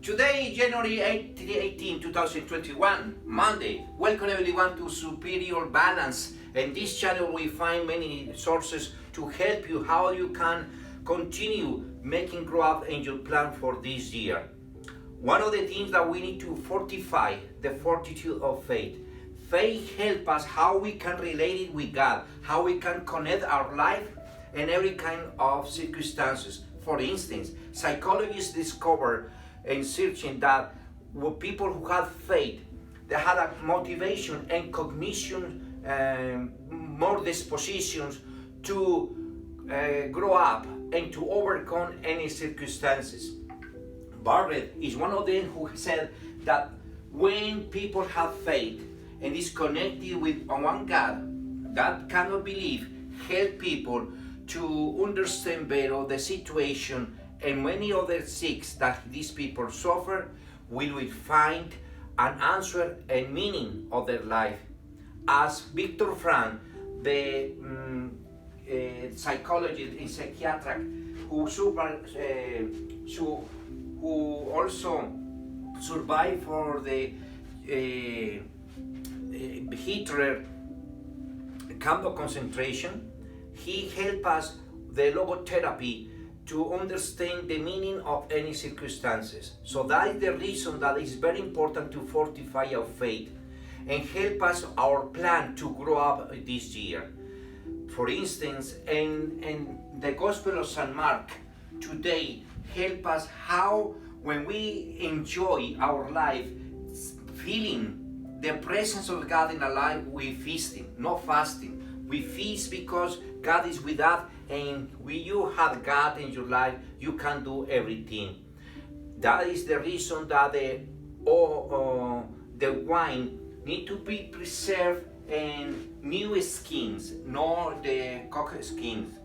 Today, January 18, 2021, Monday. Welcome everyone to Superior Balance. In this channel, we find many sources to help you how you can continue making grow up in your plan for this year. One of the things that we need to fortify the fortitude of faith. Faith helps us how we can relate it with God, how we can connect our life in every kind of circumstances. For instance, psychologists discover in searching that people who have faith, they had a motivation and cognition, more dispositions to grow up and to overcome any circumstances. Barrett is one of them who said that when people have faith and is connected with one God, that cannot believe, help people to understand better the situation and many other things that these people suffer, will find an answer and meaning of their life. As Viktor Frankl, the psychologist and psychiatrist who also survived for the Hitler camp of concentration, he helped us the logotherapy to understand the meaning of any circumstances. So that is the reason that it's very important to fortify our faith and help us our plan to grow up this year. For instance, in the Gospel of St. Mark today help us how when we enjoy our life, feeling the presence of God in our life, we feasting, not fasting. We feast because God is with us, and when you have God in your life, you can do everything. That is the reason that the wine need to be preserved in new skins, not the cock skins.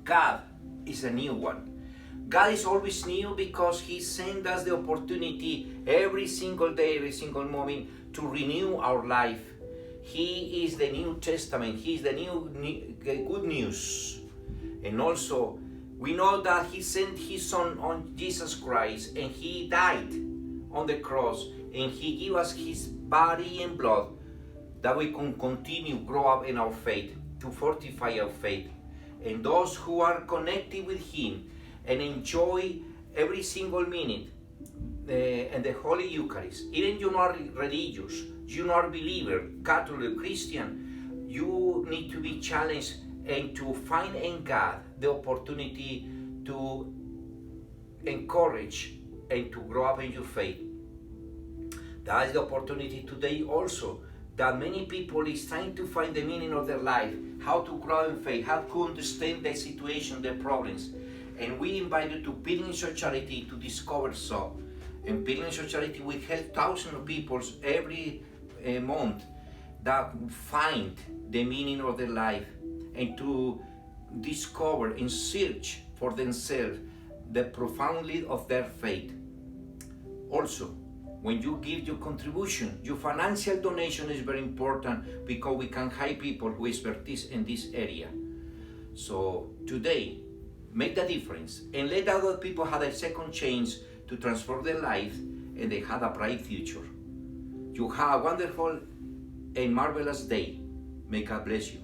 God is a new one. God is always new because He sends us the opportunity every single day, every single moment to renew our life. He is the New Testament. He is the good news. And also, we know that He sent His Son on Jesus Christ, and He died on the cross, and He gave us His body and blood that we can continue grow up in our faith, to fortify our faith. And those who are connected with Him and enjoy every single minute and the Holy Eucharist, even you are religious, you are believer, Catholic, Christian, you need to be challenged and to find in God the opportunity to encourage and to grow up in your faith. That is the opportunity today also, that many people is trying to find the meaning of their life, how to grow in faith, how to understand the situation, the problems. And we invite you to Pilgrims of Charity to discover so. In Pilgrims of Charity, we help thousands of people every month that find the meaning of their life and to discover and search for themselves the profoundly of their faith. Also, when you give your contribution, your financial donation is very important because we can hire people who expertise in this area. So today, make the difference and let other people have a second chance to transform their life, and they have a bright future. You have a wonderful and marvelous day. May God bless you.